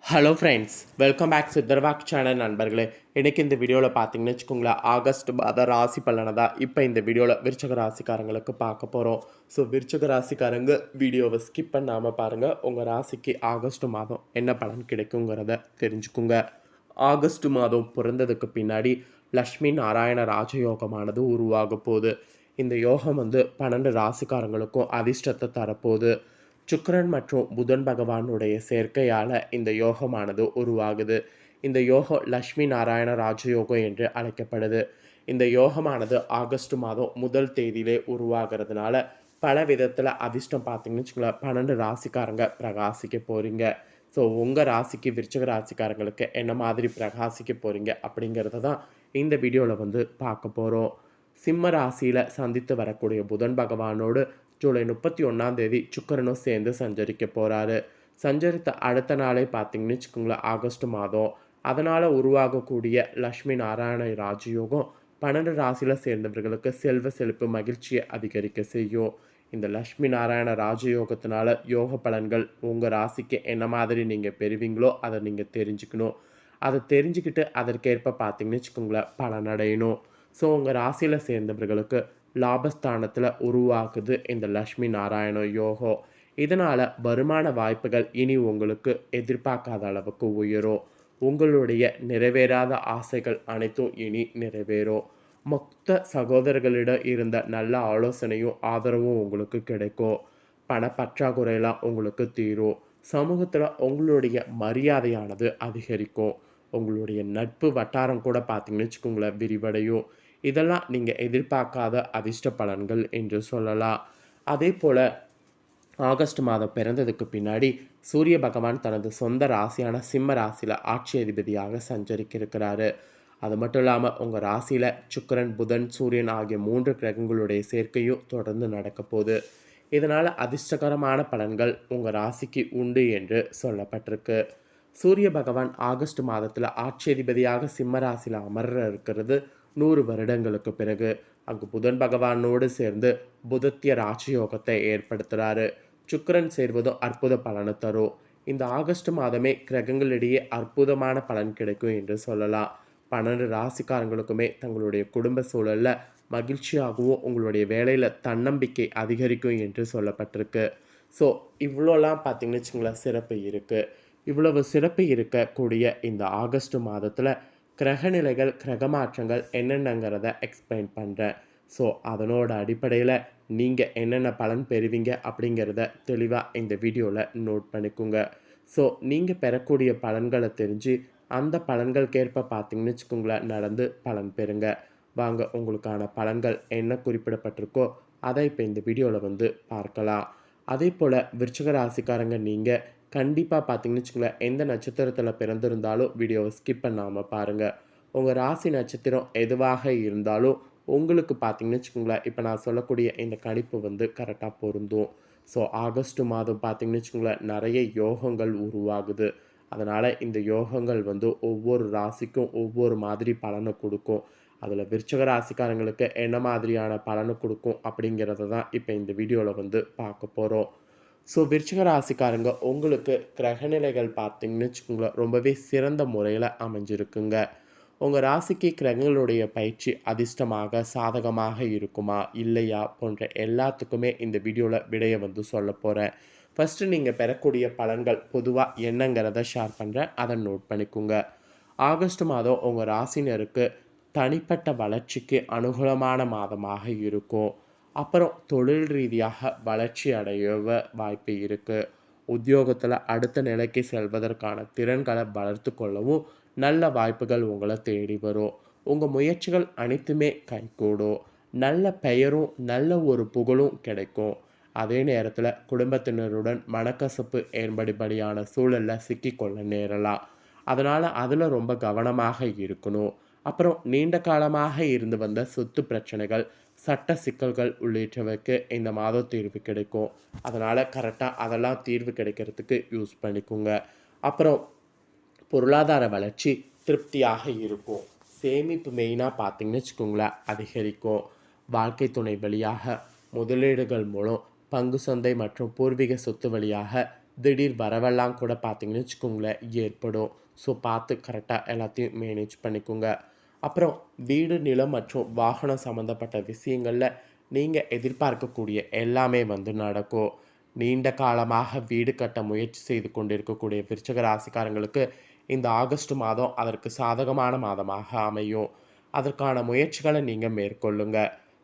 Hello friends, welcome back Sitharvak channel நண்பர்களே. இன்றைக்கி இந்த வீடியோவில் பார்த்தீங்கன்னு வச்சுக்கோங்களேன், ஆகஸ்ட் மாத ராசி பலனை தான் இப்போ இந்த வீடியோவில் விருச்சக ராசிக்காரங்களுக்கு பார்க்க போகிறோம். ஸோ விருச்சக ராசிக்காரங்க வீடியோவை ஸ்கிப் பண்ணாமல் பாருங்கள். உங்கள் ராசிக்கு ஆகஸ்ட் மாதம் என்ன பலன் கிடைக்குங்கிறத தெரிஞ்சுக்குங்க. ஆகஸ்ட் மாதம் பிறந்ததுக்கு பின்னாடி லக்ஷ்மி நாராயண ராஜயோகமானது உருவாக போகுது. இந்த யோகம் 12 ராசிக்காரங்களுக்கும் அதிர்ஷ்டத்தை தரப்போகுது. சுக்கிரன் மற்றும் புதன் பகவானுடைய சேர்க்கையால் இந்த யோகமானது உருவாகுது. இந்த யோகம் லக்ஷ்மி நாராயண ராஜயோகம் என்று அழைக்கப்படுது. இந்த யோகமானது ஆகஸ்ட் மாதம் முதல் தேதியிலே உருவாகிறதுனால பல விதத்தில் அதிர்ஷ்டம் பார்த்தீங்கன்னு வச்சுக்கோங்களேன், 12 ராசிக்காரங்க பிரகாசிக்க போகிறீங்க. ஸோ உங்கள் ராசிக்கு விருச்சிக ராசிக்காரங்களுக்கு என்ன மாதிரி பிரகாசிக்க போகிறீங்க அப்படிங்கிறத தான் இந்த வீடியோவில் பார்க்க போகிறோம். சிம்ம ராசியில் சந்தித்து வரக்கூடிய புதன் பகவானோடு ஜூலை 31 சுக்கிரனும் சேர்ந்து சஞ்சரிக்க போகிறாரு. சஞ்சரித்த அடுத்த நாளே பார்த்தீங்கன்னு வச்சுக்கோங்களேன், ஆகஸ்ட் மாதம். அதனால் உருவாகக்கூடிய லக்ஷ்மி நாராயண ராஜயோகம் 12 ராசியில் சேர்ந்தவர்களுக்கு செல்வ செழிப்பு மகிழ்ச்சியை அதிகரிக்க செய்யும். இந்த லக்ஷ்மி நாராயண ராஜயோகத்தினால யோக பலன்கள் உங்கள் ராசிக்கு என்ன மாதிரி நீங்கள் பெறுவீங்களோ அதை நீங்கள் தெரிஞ்சுக்கணும். அதை தெரிஞ்சுக்கிட்டு அதற்கேற்ப பார்த்தீங்கன்னு வச்சுக்கோங்களேன், பலனடையணும். ஸோ உங்கள் ராசியில் சேர்ந்தவர்களுக்கு லாபஸ்தானத்தில் உருவாக்குது இந்த லக்ஷ்மி நாராயண யோகம். இதனால் வருமான வாய்ப்புகள் இனி உங்களுக்கு எதிர்பார்க்காத அளவுக்கு உயரும். உங்களுடைய நிறைவேறாத ஆசைகள் அனைத்தும் இனி நிறைவேறும். மொத்த சகோதரர்களிடம் இருந்த நல்ல ஆலோசனையும் ஆதரவும் உங்களுக்கு கிடைக்கும். பணப்பற்றாக்குறையெல்லாம் உங்களுக்கு தீரும். சமூகத்தில் உங்களுடைய மரியாதையானது அதிகரிக்கும். உங்களுடைய நட்பு வட்டாரம் கூட பார்த்தீங்கன்னு வச்சுக்கோங்களேன், விரிவடையும். இதெல்லாம் நீங்கள் எதிர்பார்க்காத அதிர்ஷ்ட பலன்கள் என்று சொல்லலாம். அதே போல் ஆகஸ்ட் மாதம் பிறந்ததுக்கு பின்னாடி சூரிய பகவான் தனது சொந்த ராசியான சிம்ம ராசியில் ஆட்சி அதிபதியாக சஞ்சரிக்க இருக்கிறாரு. அது மட்டும் இல்லாமல் உங்கள் ராசியில் சுக்கிரன், புதன், சூரியன் ஆகிய 3 கிரகங்களுடைய சேர்க்கையும் தொடர்ந்து நடக்க போகுது. இதனால் அதிர்ஷ்டகரமான பலன்கள் உங்கள் ராசிக்கு உண்டு என்று சொல்லப்பட்டிருக்கு. சூரிய பகவான் ஆகஸ்ட் மாதத்தில் ஆட்சி அதிபதியாக சிம்ம ராசியில் அமர இருக்கிறது 100 வருடங்களுக்கு பிறகு. அங்கு புதன் பகவானோடு சேர்ந்து புதத்திய ராஜயோகத்தை ஏற்படுத்துகிறாரு. சுக்கிரன் சேர்வதும் அற்புத பலனை தரும். இந்த ஆகஸ்ட் மாதமே கிரகங்களிடையே அற்புதமான பலன் கிடைக்கும் என்று சொல்லலாம். 12 ராசிக்காரங்களுக்குமே தங்களுடைய குடும்ப சூழலில் மகிழ்ச்சியாகவும் உங்களுடைய வேலையில் தன்னம்பிக்கை அதிகரிக்கும் என்று சொல்லப்பட்டிருக்கு. ஸோ இவ்வளோலாம் பார்த்தீங்கன்னு வச்சுங்களேன், சிறப்பு இருக்குது. இவ்வளவு சிறப்பு இருக்கக்கூடிய இந்த ஆகஸ்ட் மாதத்தில் கிரகநிலைகள், கிரக மாற்றங்கள் என்னென்னங்கிறத எக்ஸ்பிளைன் பண்ணுறேன். ஸோ அதனோட அடிப்படையில் நீங்கள் என்னென்ன பலன் பெறுவீங்க அப்படிங்கிறத தெளிவாக இந்த வீடியோவில் நோட் பண்ணிக்கோங்க. ஸோ நீங்கள் பெறக்கூடிய பலன்களை தெரிஞ்சு அந்த பலன்களுக்கேற்ப பார்த்தீங்கன்னு வச்சுக்கோங்களேன், நடந்து பலன் பெறுங்க. வாங்க உங்களுக்கான பலன்கள் என்ன குறிப்பிடப்பட்டிருக்கோ அதை இப்போ இந்த வீடியோவில் பார்க்கலாம். அதே போல் விருச்சிக ராசிக்காரங்க நீங்கள் கண்டிப்பாக பார்த்தீங்கன்னு வச்சுக்கோங்களேன், எந்த நட்சத்திரத்தில் பிறந்திருந்தாலும் வீடியோவை ஸ்கிப் பண்ணாமல் பாருங்கள். உங்கள் ராசி நட்சத்திரம் எதுவாக இருந்தாலும் உங்களுக்கு பார்த்தீங்கன்னு வச்சுக்கோங்களேன், இப்போ நான் சொல்லக்கூடிய இந்த கணிப்பு கரெக்டாக பொருந்தும். ஸோ ஆகஸ்ட் மாதம் பார்த்தீங்கன்னு வச்சுக்கோங்களேன், நிறைய யோகங்கள் உருவாகுது. அதனால் இந்த யோகங்கள் ஒவ்வொரு ராசிக்கும் ஒவ்வொரு மாதிரி பலனை கொடுக்கும். அதில் விருச்சிக ராசிக்காரங்களுக்கு என்ன மாதிரியான பலனை கொடுக்கும் அப்படிங்கிறத தான் இப்போ இந்த வீடியோவில் பார்க்க போகிறோம். ஸோ விருச்சிக ராசிக்காரங்க உங்களுக்கு கிரகநிலைகள் பார்த்தீங்கன்னு வச்சுக்கோங்களேன், ரொம்பவே சிறந்த முறையில் அமைஞ்சிருக்குங்க. உங்கள் ராசிக்கு கிரகங்களுடைய பயிற்சி அதிர்ஷ்டமாக சாதகமாக இருக்குமா இல்லையா போன்ற எல்லாத்துக்குமே இந்த வீடியோவில் விடையை சொல்ல போகிறேன். ஃபஸ்ட்டு நீங்கள் பெறக்கூடிய பலன்கள் பொதுவாக என்னங்கிறத ஷேர் பண்ணுறேன், அதை நோட் பண்ணிக்கோங்க. ஆகஸ்ட் மாதம் உங்கள் ராசினருக்கு தனிப்பட்ட வளர்ச்சிக்கு அனுகூலமான மாதமாக இருக்கும். அப்புறம் தொழில் ரீதியாக வளர்ச்சி அடைய வாய்ப்பு இருக்குது. உத்தியோகத்தில் அடுத்த நிலைக்கு செல்வதற்கான திறன்களை வளர்த்து கொள்ளவும் நல்ல வாய்ப்புகள் உங்களை தேடி வரும். உங்கள் முயற்சிகள் அனைத்துமே கைகூடும். நல்ல பெயரும் நல்ல ஒரு புகழும் கிடைக்கும். அதே நேரத்தில் குடும்பத்தினருடன் மனக்கசப்பு ஏற்படும்படியான சூழலில் சிக்கிக்கொள்ள நேரலாம். அதனால் அதில் ரொம்ப கவனமாக இருக்கணும். அப்புறம் நீண்ட காலமாக இருந்து வந்த சொத்து பிரச்சனைகள், சட்ட சிக்கல்கள் உள்ளிட்டவைக்கு இந்த மாதம் தீர்வு கிடைக்கும். அதனால் கரெக்டாக அதெல்லாம் தீர்வு கிடைக்கிறதுக்கு யூஸ் பண்ணிக்கோங்க. அப்புறம் பொருளாதார வளர்ச்சி திருப்தியாக இருக்கும். சேமிப்பு மெயினாக பார்த்தீங்கன்னு வச்சுக்கோங்களேன், அதிகரிக்கும். வாழ்க்கை துணை வழியாக முதலீடுகள் மூலம் பங்கு சந்தை மற்றும் பூர்வீக சொத்து வழியாக திடீர் வரவெல்லாம் கூட பார்த்தீங்கன்னு வச்சுக்கோங்களேன் ஏற்படும். ஸோ பார்த்து கரெக்டாக எல்லாத்தையும் மேனேஜ் பண்ணிக்கோங்க. அப்புறம் வீடு, நிலம் மற்றும் வாகனம் சம்மந்தப்பட்ட விஷயங்களில் நீங்கள் எதிர்பார்க்கக்கூடிய எல்லாமே வந்து நடக்கும். நீண்ட காலமாக வீடு கட்ட முயற்சி செய்து கொண்டிருக்கக்கூடிய விருச்சிக ராசிக்காரங்களுக்கு இந்த ஆகஸ்ட் மாதம் அதற்கு சாதகமான மாதமாக அமையும். அதற்கான முயற்சிகளை நீங்கள் மேற்கொள்ளுங்க.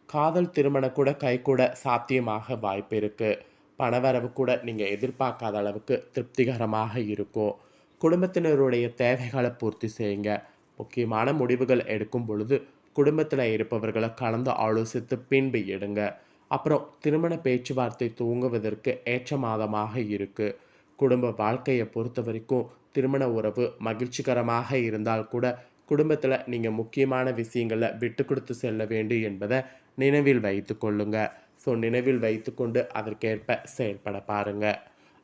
காதல் திருமணம் கூட கைகூட சாத்தியமாக வாய்ப்பு இருக்குது. பணவரவு கூட நீங்கள் எதிர்பார்க்காத அளவுக்கு திருப்திகரமாக இருக்கும். குடும்பத்தினருடைய தேவைகளை பூர்த்தி செய்யுங்க. முக்கியமான முடிவுகள் எடுக்கும் பொழுது குடும்பத்தில் இருப்பவர்களை கலந்து ஆலோசித்து பின்பு எடுங்க. அப்புறம் திருமண பேச்சுவார்த்தை துவங்குவதற்கு ஏற்ற மாதமாக இருக்குது. குடும்ப வாழ்க்கையை பொறுத்த வரைக்கும் திருமண உறவு மகிழ்ச்சிகரமாக இருந்தால் கூட குடும்பத்தில் நீங்கள் முக்கியமான விஷயங்களில் விட்டு கொடுத்து செல்ல வேண்டும் என்பதை நினைவில் வைத்து கொள்ளுங்க. ஸோ நினைவில் வைத்து கொண்டு அதற்கேற்ப செயல்பட பாருங்க.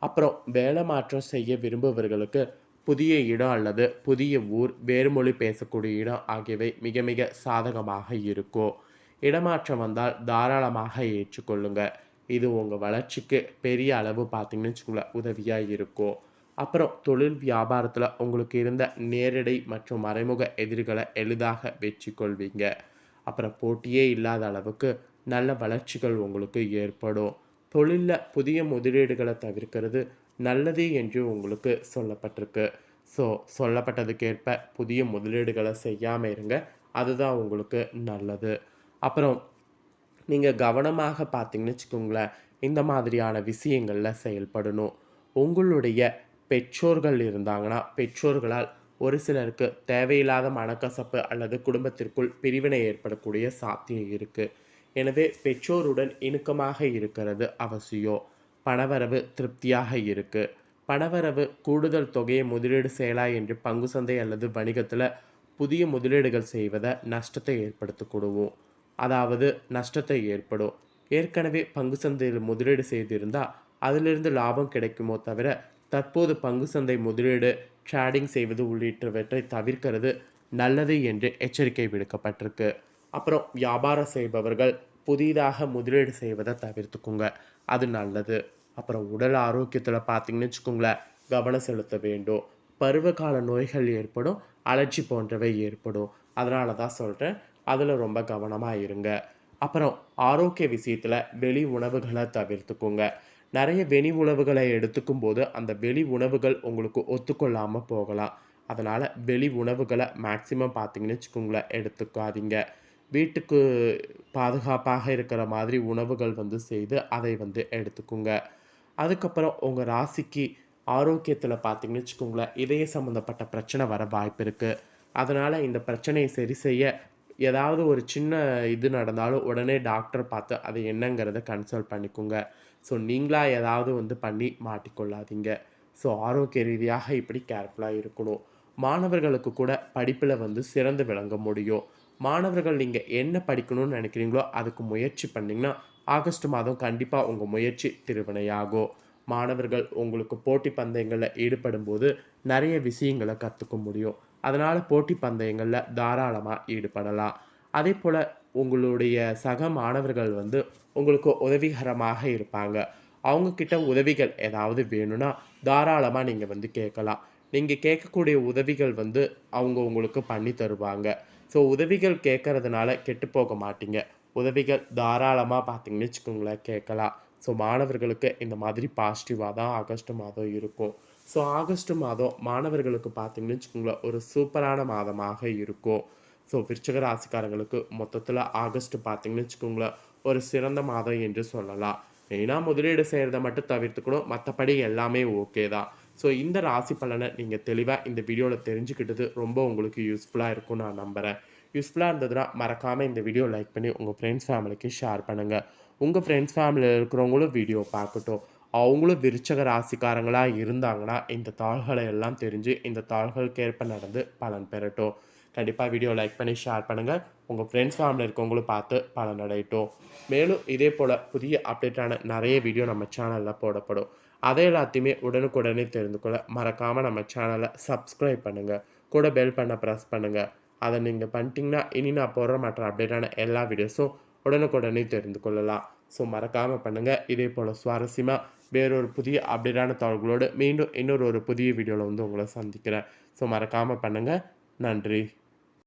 அப்புறம் வேலை மாற்றம் செய்ய விரும்புபவர்களுக்கு புதிய இடம் அல்லது புதிய ஊர், வேறு மொழி பேசக்கூடிய இடம் ஆகியவை மிக மிக சாதகமாக இருக்கும். இடமாற்றம் வந்தால் தாராளமாக ஏற்றுக்கொள்ளுங்க. இது உங்கள் வளர்ச்சிக்கு பெரிய அளவு பார்த்தீங்கன்னு வச்சுக்கோங்களேன் உதவியாக இருக்கும். அப்புறம் தொழில் வியாபாரத்தில் உங்களுக்கு இருந்த நேரடி மற்றும் மறைமுக எதிரிகளை எளிதாக வெற்றி கொள்வீங்க. அப்புறம் போட்டியே இல்லாத அளவுக்கு நல்ல வளர்ச்சிகள் உங்களுக்கு ஏற்படும். தொழிலில் புதிய முதலீடுகளை தவிர்க்கிறது நல்லது என்று உங்களுக்கு சொல்லப்பட்டிருக்கு. ஸோ சொல்லப்பட்டதுக்கேற்ப புதிய முதலீடுகளை செய்யாமல் இருங்க. அதுதான் உங்களுக்கு நல்லது. அப்புறம் நீங்கள் கவனமாக பார்த்தீங்கன்னு வச்சுக்கோங்களேன் இந்த மாதிரியான விஷயங்களில் செயல்படணும். உங்களுடைய பெற்றோர்கள் இருந்தாங்கன்னா பெற்றோர்களால் ஒரு சிலருக்கு தேவையில்லாத மனக்கசப்பு அல்லது குடும்பத்திற்குள் பிரிவினை ஏற்படக்கூடிய சாத்தியம் இருக்குது. எனவே பெற்றோருடன் இணக்கமாக இருக்கிறது அவசியம். பணவரவு திருப்தியாக இருக்குது. பணவரவு கூடுதல் தொகையை முதலீடு செய்யலாம் என்று பங்கு சந்தை அல்லது வணிகத்தில் புதிய முதலீடுகள் செய்வதை நஷ்டத்தை ஏற்படுத்தக்கூடுவோம். அதாவது நஷ்டத்தை ஏற்படும். ஏற்கனவே பங்கு சந்தையில் முதலீடு செய்திருந்தால் அதிலிருந்து லாபம் கிடைக்குமோ தவிர தற்போது பங்கு சந்தை முதலீடு ட்ரேடிங் செய்வது உள்ளிட்டவற்றை தவிர்க்கிறது நல்லது என்று எச்சரிக்கை விடுக்கப்பட்டிருக்கு. அப்புறம் வியாபாரம் செய்பவர்கள் புதிதாக முதலீடு செய்வதை தவிர்த்துக்குங்க. அது நல்லது. அப்புறம் உடல் ஆரோக்கியத்தில் பார்த்தீங்கன்னு வச்சுக்கோங்களேன் கவனம் செலுத்த வேண்டும். பருவகால நோய்கள் ஏற்படும், அலர்ஜி போன்றவை ஏற்படும். அதனால தான் சொல்கிறேன் அதில் ரொம்ப கவனமாக இருங்க. அப்புறம் ஆரோக்கிய விஷயத்தில் வெளி உணவுகளை தவிர்த்துக்குங்க. நிறைய வெளி உணவுகளை எடுத்துக்கும் போது அந்த வெளி உணவுகள் உங்களுக்கு ஒத்துக்கொள்ளாமல் போகலாம். அதனால் வெளி உணவுகளை மேக்சிமம் பார்த்தீங்கன்னு வச்சுக்கோங்களேன் எடுத்துக்காதீங்க. வீட்டுக்கு பாதுகாப்பாக இருக்கிற மாதிரி உணவுகள் வந்து செய்து அதை வந்து எடுத்துக்குங்க. அதுக்கப்புறம் உங்கள் ராசிக்கு ஆரோக்கியத்தில் பார்த்தீங்கன்னு வச்சுக்கோங்களேன் இதய சம்மந்தப்பட்ட பிரச்சனை வர வாய்ப்பு இருக்குது. அதனால் இந்த பிரச்சனையை சரி செய்ய ஏதாவது ஒரு சின்ன இது நடந்தாலும் உடனே டாக்டர் பார்த்து அது என்னங்கிறத கன்சல்ட் பண்ணிக்கோங்க. ஸோ நீங்களாக ஏதாவது வந்து பண்ணி மாட்டிக்கொள்ளாதீங்க. ஸோ ஆரோக்கிய ரீதியாக இப்படி கேர்ஃபுல்லாக இருக்கணும். மாணவர்களுக்கு கூட படிப்பில் வந்து சிறந்து விளங்க முடியும். மாணவர்கள் நீங்கள் என்ன படிக்கணும்னு நினைக்கிறீங்களோ அதுக்கு முயற்சி பண்ணிங்கன்னா ஆகஸ்ட் மாதம் கண்டிப்பாக உங்கள் முயற்சி திருவினையாகும். மாணவர்கள் உங்களுக்கு போட்டி பந்தயங்களில் ஈடுபடும் போது நிறைய விஷயங்களை கற்றுக்க முடியும். அதனால் போட்டி பந்தயங்களில் தாராளமாக ஈடுபடலாம். அதே போல் உங்களுடைய சக மாணவர்கள் வந்து உங்களுக்கு உதவிகரமாக இருப்பாங்க. அவங்கக்கிட்ட உதவிகள் ஏதாவது வேணும்னா தாராளமாக நீங்கள் வந்து கேட்கலாம். நீங்கள் கேட்கக்கூடிய உதவிகள் வந்து அவங்க உங்களுக்கு பண்ணி தருவாங்க. ஸோ உதவிகள் கேட்கறதுனால கெட்டு போக மாட்டீங்க. உதவிகள் தாராளமாக பார்த்தீங்கன்னு வச்சுக்கோங்களேன் கேட்கலாம். ஸோ மாணவர்களுக்கு இந்த மாதிரி பாசிட்டிவாக தான் ஆகஸ்ட் மாதம் இருக்கும். ஸோ ஆகஸ்ட் மாதம் மாணவர்களுக்கு பார்த்தீங்கன்னு வச்சுக்கோங்களேன் ஒரு சூப்பரான மாதமாக இருக்கும். ஸோ விருச்சிக ராசிக்காரங்களுக்கு மொத்தத்தில் ஆகஸ்ட் பார்த்தீங்கன்னு வச்சுக்கோங்களேன் ஒரு சிறந்த மாதம் என்று சொல்லலாம். மெயினாக முதலீடு செய்கிறத மட்டும் தவிர்த்துக்கணும். மற்றபடி எல்லாமே ஓகே தான். ஸோ இந்த ராசி பலனை நீங்கள் தெளிவாக இந்த வீடியோவில் தெரிஞ்சுக்கிட்டது ரொம்ப உங்களுக்கு யூஸ்ஃபுல்லாக இருக்கும்னு நான் நம்புகிறேன். யூஸ்ஃபுல்லாக இருந்ததுன்னா மறக்காமல் இந்த வீடியோ லைக் பண்ணி உங்கள் ஃப்ரெண்ட்ஸ் ஃபேமிலிக்கு ஷேர் பண்ணுங்கள். உங்கள் ஃப்ரெண்ட்ஸ் ஃபேமிலியில் இருக்கிறவங்களும் வீடியோ பார்க்கட்டும். அவங்களும் விருச்சிக ராசிக்காரங்களாக இருந்தாங்கன்னா இந்த தாள்களை எல்லாம் தெரிஞ்சு இந்த தாள்களுக்கேற்ப நடந்து பலன் பெறட்டும். கண்டிப்பாக வீடியோ லைக் பண்ணி ஷேர் பண்ணுங்கள். உங்கள் ஃப்ரெண்ட்ஸ் ஃபேமிலியில் இருக்கவங்களும் பார்த்து பலன் அடையட்டும். மேலும் இதே போல் புதிய அப்டேட்டான நிறைய வீடியோ நம்ம சேனலில் போடப்படும். அதை எல்லாத்தையுமே உடனுக்குடனே தெரிந்து கொள்ள மறக்காமல் நம்ம சேனலை சப்ஸ்கிரைப் பண்ணுங்கள். கூட பெல் பண்ண ப்ரெஸ் பண்ணுங்கள். அதை நீங்கள் பண்ணிட்டீங்கன்னா இனி நான் போடுற மற்ற அப்டேட்டான எல்லா வீடியோஸும் உடனுக்குடனே தெரிந்து கொள்ளலாம். ஸோ மறக்காமல் பண்ணுங்கள். இதே போல் சுவாரஸ்யமாக வேறொரு புதிய அப்டேட்டான தகவல்களோடு மீண்டும் இன்னொரு புதிய வீடியோவில் வந்து உங்களை சந்திக்கிறேன். ஸோ மறக்காமல் பண்ணுங்கள். நன்றி.